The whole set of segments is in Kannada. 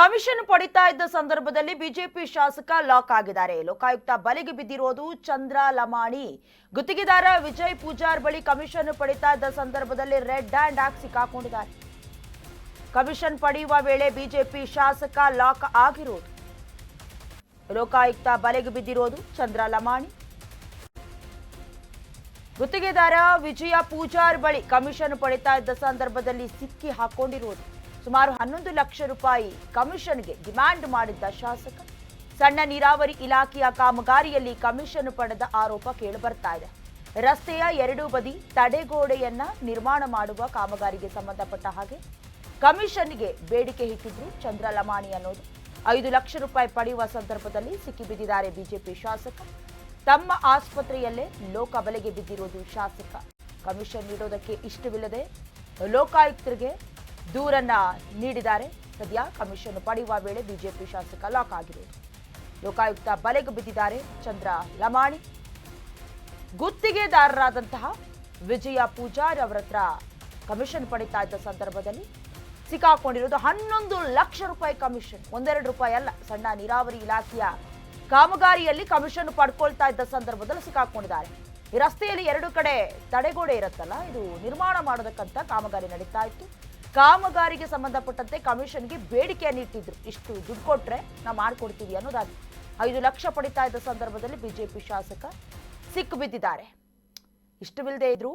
ಕಮಿಷನ್ ಪಡಿತಾ ಇದ್ದ ಸಂದರ್ಭದಲ್ಲಿ ಬಿಜೆಪಿ ಶಾಸಕ ಲಾಕ್ ಆಗಿದ್ದಾರೆ. ಲೋಕಾಯುಕ್ತ ಬಲೆಗೆ ಬಿದ್ದಿರೋದು ಚಂದ್ರ ಲಮಾಣಿ. ಗುತ್ತಿಗೆದಾರ ವಿಜಯ್ ಪೂಜಾರ್ ಬಳಿ ಕಮಿಷನ್ ಪಡಿತಾ ಇದ್ದ ಸಂದರ್ಭದಲ್ಲಿ ರೆಡ್ ಹ್ಯಾಂಡ್ ಆಗಿ ಸಿಕ್ಕಾಕೊಂಡಿದ್ದಾರೆ. ಕಮಿಷನ್ ಪಡೆಯುವ ವೇಳೆ ಬಿಜೆಪಿ ಶಾಸಕ ಲಾಕ್ ಆಗಿರೋದು. ಲೋಕಾಯುಕ್ತ ಬಲೆಗೆ ಬಿದ್ದಿರೋದು ಚಂದ್ರ ಲಮಾಣಿ. ಗುತ್ತಿಗೆದಾರ ವಿಜಯ ಪೂಜಾರ್ ಬಳಿ ಕಮಿಷನ್ ಪಡಿತಾ ಇದ್ದ ಸಂದರ್ಭದಲ್ಲಿ ಸಿಕ್ಕಿ ಹಾಕೊಂಡಿರೋದು. ಸುಮಾರು 11 ಲಕ್ಷ ರೂಪಾಯಿ ಕಮಿಷನ್ಗೆ ಡಿಮ್ಯಾಂಡ್ ಮಾಡಿದ್ದ ಶಾಸಕ. ಸಣ್ಣ ನೀರಾವರಿ ಇಲಾಖೆಯ ಕಾಮಗಾರಿಯಲ್ಲಿ ಕಮಿಷನ್ ಪಡೆದ ಆರೋಪ ಕೇಳಿಬರ್ತಾ ಇದೆ. ರಸ್ತೆಯ ಎರಡೂ ಬದಿ ತಡೆಗೋಡೆಯನ್ನ ನಿರ್ಮಾಣ ಮಾಡುವ ಕಾಮಗಾರಿಗೆ ಸಂಬಂಧಪಟ್ಟ ಹಾಗೆ ಕಮಿಷನ್ಗೆ ಬೇಡಿಕೆ ಇಟ್ಟಿದ್ರು ಚಂದ್ರ ಲಮಾಣಿ ಅನ್ನೋದು. 5 ಲಕ್ಷ ರೂಪಾಯಿ ಪಡೆಯುವ ಸಂದರ್ಭದಲ್ಲಿ ಸಿಕ್ಕಿಬಿದ್ದಿದ್ದಾರೆ ಬಿಜೆಪಿ ಶಾಸಕ. ತಮ್ಮ ಆಸ್ಪತ್ರೆಯಲ್ಲೇ ಲೋಕ ಬಲೆಗೆ ಬಿದ್ದಿರೋದು ಶಾಸಕ. ಕಮಿಷನ್ ನೀಡೋದಕ್ಕೆ ಇಷ್ಟವಿಲ್ಲದೆ ಲೋಕಾಯುಕ್ತರಿಗೆ ದೂರನ್ನ ನೀಡಿದ್ದಾರೆ. ಸದ್ಯ ಕಮಿಷನ್ ಪಡೆಯುವ ವೇಳೆ ಬಿಜೆಪಿ ಶಾಸಕ ಲಾಕ್ ಆಗಿರೋದು. ಲೋಕಾಯುಕ್ತ ಬಲೆಗೆ ಬಿದ್ದಿದ್ದಾರೆ ಚಂದ್ರ ಲಮಾಣಿ. ಗುತ್ತಿಗೆದಾರರಾದಂತಹ ವಿಜಯ ಪೂಜಾರ್ ಅವರ ಹತ್ರ ಕಮಿಷನ್ ಪಡಿತಾ ಇದ್ದ ಸಂದರ್ಭದಲ್ಲಿ ಸಿಕ್ಕಾಕೊಂಡಿರೋದು 11 ಲಕ್ಷ ರೂಪಾಯಿ ಕಮಿಷನ್. 1-2 ರೂಪಾಯಿ ಅಲ್ಲ. ಸಣ್ಣ ನೀರಾವರಿ ಇಲಾಖೆಯ ಕಾಮಗಾರಿಯಲ್ಲಿ ಕಮಿಷನ್ ಪಡ್ಕೊಳ್ತಾ ಇದ್ದ ಸಂದರ್ಭದಲ್ಲಿ ಸಿಕ್ಕಾಕೊಂಡಿದ್ದಾರೆ. ಈ ರಸ್ತೆಯಲ್ಲಿ 2 ಕಡೆ ತಡೆಗೋಡೆ ಇರುತ್ತಲ್ಲ, ಇದು ನಿರ್ಮಾಣ ಮಾಡೋದಕ್ಕಂತ ಕಾಮಗಾರಿ ನಡೀತಾ ಇತ್ತು. ಕಾಮಗಾರಿಗೆ ಸಂಬಂಧಪಟ್ಟಂತೆ ಕಮಿಷನ್ಗೆ ಬೇಡಿಕೆಯನ್ನು ಇಟ್ಟಿದ್ರು. ಇಷ್ಟು ದುಡ್ಡು ಕೊಟ್ರೆ ನಾವು ಮಾಡ್ಕೊಡ್ತೀವಿ ಅನ್ನೋದಾಗಿ 5 ಲಕ್ಷ ಪಡಿತಾ ಇದ್ದ ಸಂದರ್ಭದಲ್ಲಿ ಬಿಜೆಪಿ ಶಾಸಕ ಸಿಕ್ಕು ಬಿದ್ದಿದ್ದಾರೆ. ಇಷ್ಟವಿಲ್ಲದೆ ಇದ್ರು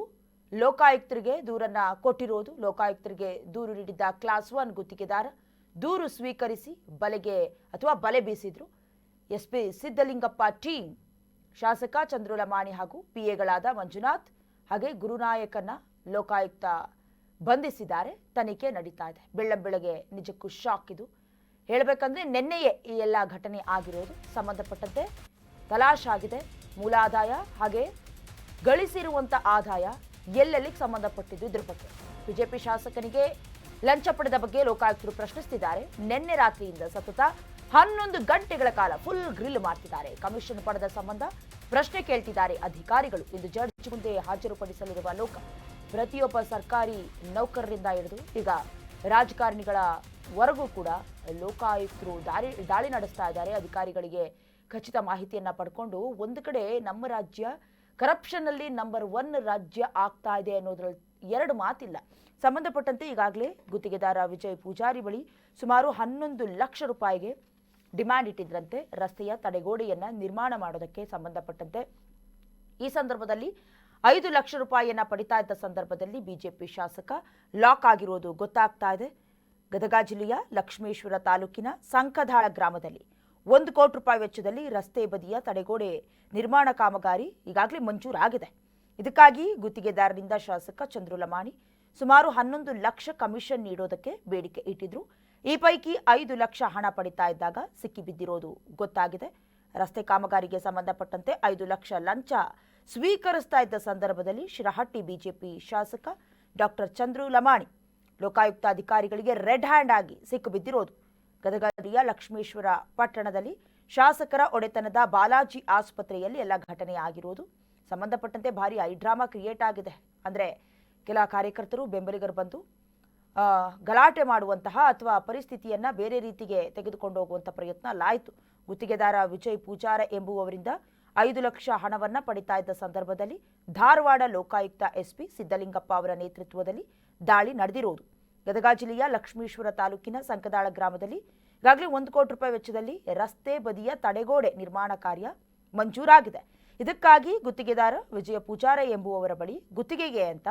ಲೋಕಾಯುಕ್ತರಿಗೆ ದೂರನ್ನ ಕೊಟ್ಟಿರೋದು. ಲೋಕಾಯುಕ್ತರಿಗೆ ದೂರು ನೀಡಿದ್ದ ಕ್ಲಾಸ್ 1 ಗುತ್ತಿಗೆದಾರ ದೂರು ಸ್ವೀಕರಿಸಿ ಬಲೆ ಬೀಸಿದ್ರು. ಎಸ್ಪಿ ಸಿದ್ದಲಿಂಗಪ್ಪ ಟೀಮ್ ಶಾಸಕ ಚಂದ್ರ ಲಮಾಣಿ ಹಾಗೂ ಪಿಎಗಳಾದ ಮಂಜುನಾಥ್ ಹಾಗೆ ಗುರುನಾಯಕನ್ನ ಲೋಕಾಯುಕ್ತ ಬಂಧಿಸಿದ್ದಾರೆ. ತನಿಖೆ ನಡೀತಾ ಇದೆ. ಬೆಳ್ಳಂಬೆಳಗ್ಗೆ ನಿಜಕ್ಕೂ ಶಾಕ್ ಇದು. ಹೇಳಬೇಕಂದ್ರೆ ನಿನ್ನೆಯೇ ಈ ಎಲ್ಲ ಘಟನೆ ಆಗಿರೋದು. ಸಂಬಂಧಪಟ್ಟಂತೆ ತಲಾಶ್ ಆಗಿದೆ. ಮೂಲಾದಾಯ ಹಾಗೆ ಗಳಿಸಿರುವಂತ ಆದಾಯ ಎಲ್ಲೆಲ್ಲಿ ಸಂಬಂಧಪಟ್ಟಿದ್ದು ಇದ್ರ ಬಗ್ಗೆ ಬಿಜೆಪಿ ಶಾಸಕನಿಗೆ ಲಂಚ ಪಡೆದ ಬಗ್ಗೆ ಲೋಕಾಯುಕ್ತರು ಪ್ರಶ್ನಿಸುತ್ತಿದ್ದಾರೆ. ನಿನ್ನೆ ರಾತ್ರಿಯಿಂದ ಸತತ 11 ಗಂಟೆಗಳ ಕಾಲ ಫುಲ್ ಗ್ರಿಲ್ ಮಾಡ್ತಿದ್ದಾರೆ. ಕಮಿಷನ್ ಪಡೆದ ಸಂಬಂಧ ಪ್ರಶ್ನೆ ಕೇಳ್ತಿದ್ದಾರೆ ಅಧಿಕಾರಿಗಳು. ಇಂದು ಜಡ್ಜ್ ಮುಂದೆ ಹಾಜರುಪಡಿಸಲಿರುವ ಲೋಕ ಪ್ರತಿಯೊಬ್ಬ ಸರ್ಕಾರಿ ನೌಕರರಿಂದ ಹಿಡಿದು ಈಗ ರಾಜಕಾರಣಿಗಳವರೆಗೂ ಕೂಡ ಲೋಕಾಯುಕ್ತರು ದಾಳಿ ನಡೆಸ್ತಾ ಇದ್ದಾರೆ. ಅಧಿಕಾರಿಗಳಿಗೆ ಖಚಿತ ಮಾಹಿತಿಯನ್ನ ಪಡ್ಕೊಂಡು ಒಂದು ಕಡೆ ನಮ್ಮ ರಾಜ್ಯ ಕರಪ್ಷನ್ ಅಲ್ಲಿ ನಂಬರ್ 1 ರಾಜ್ಯ ಆಗ್ತಾ ಇದೆ ಅನ್ನೋದ್ರಲ್ಲಿ 2 ಮಾತಿಲ್ಲ. ಸಂಬಂಧಪಟ್ಟಂತೆ ಈಗಾಗಲೇ ಗುತ್ತಿಗೆದಾರ ವಿಜಯ್ ಪೂಜಾರಿ ಬಳಿ ಸುಮಾರು 11 ಲಕ್ಷ ರೂಪಾಯಿಗೆ ಡಿಮ್ಯಾಂಡ್ ಇಟ್ಟಿದ್ರಂತೆ ರಸ್ತೆಯ ತಡೆಗೋಡೆಯನ್ನ ನಿರ್ಮಾಣ ಮಾಡೋದಕ್ಕೆ ಸಂಬಂಧಪಟ್ಟಂತೆ. ಈ ಸಂದರ್ಭದಲ್ಲಿ 5 ಲಕ್ಷ ರೂಪಾಯಿಯನ್ನ ಪಡಿತಾ ಇದ್ದ ಸಂದರ್ಭದಲ್ಲಿ ಬಿಜೆಪಿ ಶಾಸಕ ಲಾಕ್ ಆಗಿರೋದು ಗೊತ್ತಾಗ್ತಾ ಇದೆ. ಗದಗ ಜಿಲ್ಲೆಯ ಲಕ್ಷ್ಮೇಶ್ವರ ತಾಲೂಕಿನ ಸಂಕದಾಳ ಗ್ರಾಮದಲ್ಲಿ 1 ಕೋಟಿ ರೂಪಾಯಿ ವೆಚ್ಚದಲ್ಲಿ ರಸ್ತೆ ಬದಿಯ ತಡೆಗೋಡೆ ನಿರ್ಮಾಣ ಕಾಮಗಾರಿ ಈಗಾಗಲೇ ಮಂಜೂರಾಗಿದೆ. ಇದಕ್ಕಾಗಿ ಗುತ್ತಿಗೆದಾರರಿಂದ ಶಾಸಕ ಚಂದ್ರ ಲಮಾಣಿ ಸುಮಾರು 11 ಲಕ್ಷ ಕಮಿಷನ್ ನೀಡೋದಕ್ಕೆ ಬೇಡಿಕೆ ಇಟ್ಟಿದ್ರು. ಈ ಪೈಕಿ 5 ಲಕ್ಷ ಹಣ ಪಡಿತಾ ಇದ್ದಾಗ ಸಿಕ್ಕಿಬಿದ್ದಿರೋದು ಗೊತ್ತಾಗಿದೆ. ರಸ್ತೆ ಕಾಮಗಾರಿಗೆ ಸಂಬಂಧಪಟ್ಟಂತೆ 5 ಲಕ್ಷ ಲಂಚ ಸ್ವೀಕರಿಸ್ತಾ ಇದ್ದ ಸಂದರ್ಭದಲ್ಲಿ ಶಿರಹಟ್ಟಿ ಬಿಜೆಪಿ ಶಾಸಕ ಡಾಕ್ಟರ್ ಚಂದ್ರ ಲಮಾಣಿ ಲೋಕಾಯುಕ್ತ ಅಧಿಕಾರಿಗಳಿಗೆ ರೆಡ್ ಹ್ಯಾಂಡ್ ಆಗಿ ಸಿಕ್ಕಿಬಿದ್ದಿರೋದು. ಗದಗ ಜಿಲ್ಲೆಯ ಲಕ್ಷ್ಮೇಶ್ವರ ಪಟ್ಟಣದಲ್ಲಿ ಶಾಸಕರ ಒಡೆತನದ ಬಾಲಾಜಿ ಆಸ್ಪತ್ರೆಯಲ್ಲಿ ಎಲ್ಲ ಘಟನೆ ಆಗಿರೋದು. ಸಂಬಂಧಪಟ್ಟಂತೆ ಭಾರಿ ಐಡ್ರಾಮಾ ಕ್ರಿಯೇಟ್ ಆಗಿದೆ. ಅಂದರೆ ಕೆಲ ಕಾರ್ಯಕರ್ತರು ಬೆಂಬಲಿಗರು ಬಂದು ಗಲಾಟೆ ಮಾಡುವಂತಹ ಅಥವಾ ಪರಿಸ್ಥಿತಿಯನ್ನ ಬೇರೆ ರೀತಿಗೆ ತೆಗೆದುಕೊಂಡು ಹೋಗುವಂಥ ಪ್ರಯತ್ನ ಅಲ್ಲಾಯಿತು. ಗುತ್ತಿಗೆದಾರ ವಿಜಯ್ ಪೂಜಾರ ಎಂಬುವವರಿಂದ 5 ಲಕ್ಷ ಹಣವನ್ನ ಪಡಿತಾ ಇದ್ದ ಸಂದರ್ಭದಲ್ಲಿ ಧಾರವಾಡ ಲೋಕಾಯುಕ್ತ ಎಸ್ಪಿ ಸಿದ್ದಲಿಂಗಪ್ಪ ಅವರ ನೇತೃತ್ವದಲ್ಲಿ ದಾಳಿ ನಡೆದಿರೋದು. ಗದಗ ಜಿಲ್ಲೆಯ ಲಕ್ಷ್ಮೇಶ್ವರ ತಾಲೂಕಿನ ಸಂಕದಾಳ ಗ್ರಾಮದಲ್ಲಿ ಈಗಾಗಲೇ 1 ಕೋಟಿ ರೂಪಾಯಿ ವೆಚ್ಚದಲ್ಲಿ ರಸ್ತೆ ಬದಿಯ ತಡೆಗೋಡೆ ನಿರ್ಮಾಣ ಕಾರ್ಯ ಮಂಜೂರಾಗಿದೆ. ಇದಕ್ಕಾಗಿ ಗುತ್ತಿಗೆದಾರ ವಿಜಯ ಪೂಜಾರ ಎಂಬುವವರ ಬಳಿ ಗುತ್ತಿಗೆಗೆ ಅಂತ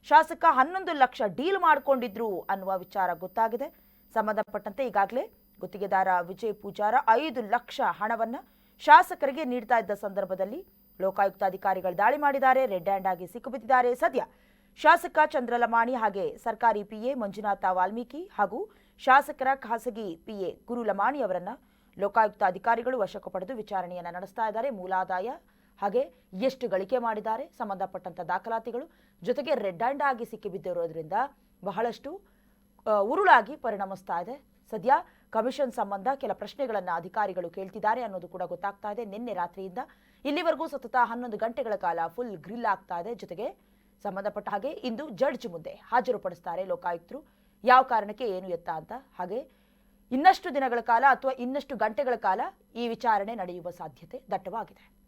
ಶಾಸಕ 11 ಲಕ್ಷ ಡೀಲ್ ಮಾಡಿಕೊಂಡಿದ್ರು ಅನ್ನುವ ವಿಚಾರ ಗೊತ್ತಾಗಿದೆ. ಸಂಬಂಧಪಟ್ಟಂತೆ ಈಗಾಗಲೇ ಗುತ್ತಿಗೆದಾರ ವಿಜಯ್ ಪೂಜಾರ 5 ಲಕ್ಷ ಹಣವನ್ನ ಶಾಸಕರಿಗೆ ನೀಡ್ತಾ ಇದ್ದ ಸಂದರ್ಭದಲ್ಲಿ ಲೋಕಾಯುಕ್ತ ಅಧಿಕಾರಿಗಳು ದಾಳಿ ಮಾಡಿದ್ದಾರೆ. ರೆಡ್ ಹ್ಯಾಂಡ್ ಆಗಿ ಸಿಕ್ಕಿಬಿದ್ದಿದ್ದಾರೆ. ಸದ್ಯ ಶಾಸಕ ಚಂದ್ರ ಲಮಾಣಿ ಹಾಗೆ ಸರ್ಕಾರಿ ಪಿಎ ಮಂಜುನಾಥ ವಾಲ್ಮೀಕಿ ಹಾಗೂ ಶಾಸಕರ ಖಾಸಗಿ ಪಿಎ ಗುರು ಲಮಾಣಿ ಅವರನ್ನ ಲೋಕಾಯುಕ್ತ ಅಧಿಕಾರಿಗಳು ವಶಕ್ಕೆ ಪಡೆದು ವಿಚಾರಣೆಯನ್ನ ನಡೆಸ್ತಾ ಇದ್ದಾರೆ. ಮೂಲಾದಾಯ ಹಾಗೆ ಎಷ್ಟು ಗಳಿಕೆ ಮಾಡಿದ್ದಾರೆ ಸಂಬಂಧಪಟ್ಟಂತ ದಾಖಲಾತಿಗಳು ಜೊತೆಗೆ ರೆಡ್ ಹ್ಯಾಂಡ್ ಆಗಿ ಸಿಕ್ಕಿಬಿದ್ದಿರೋದ್ರಿಂದ ಬಹಳಷ್ಟು ಉರುಳಾಗಿ ಪರಿಣಮಿಸ್ತಾ ಇದೆ. ಸದ್ಯ ಕಮಿಷನ್ ಸಂಬಂಧ ಕೆಲ ಪ್ರಶ್ನೆಗಳನ್ನ ಅಧಿಕಾರಿಗಳು ಕೇಳ್ತಿದ್ದಾರೆ ಅನ್ನೋದು ಕೂಡ ಗೊತ್ತಾಗ್ತಾ ಇದೆ. ನಿನ್ನೆ ರಾತ್ರಿಯಿಂದ ಇಲ್ಲಿವರೆಗೂ ಸತತ 11 ಗಂಟೆಗಳ ಕಾಲ ಫುಲ್ ಗ್ರಿಲ್ ಆಗ್ತಾ ಇದೆ. ಜೊತೆಗೆ ಸಂಬಂಧಪಟ್ಟ ಹಾಗೆ ಇಂದು ಜಡ್ಜ್ ಮುಂದೆ ಹಾಜರುಪಡಿಸ್ತಾರೆ ಲೋಕಾಯುಕ್ತರು. ಯಾವ ಕಾರಣಕ್ಕೆ ಏನು ಎತ್ತ ಅಂತ ಹಾಗೆ ಇನ್ನಷ್ಟು ದಿನಗಳ ಕಾಲ ಅಥವಾ ಇನ್ನಷ್ಟು ಗಂಟೆಗಳ ಕಾಲ ಈ ವಿಚಾರಣೆ ನಡೆಯುವ ಸಾಧ್ಯತೆ ದಟ್ಟವಾಗಿದೆ.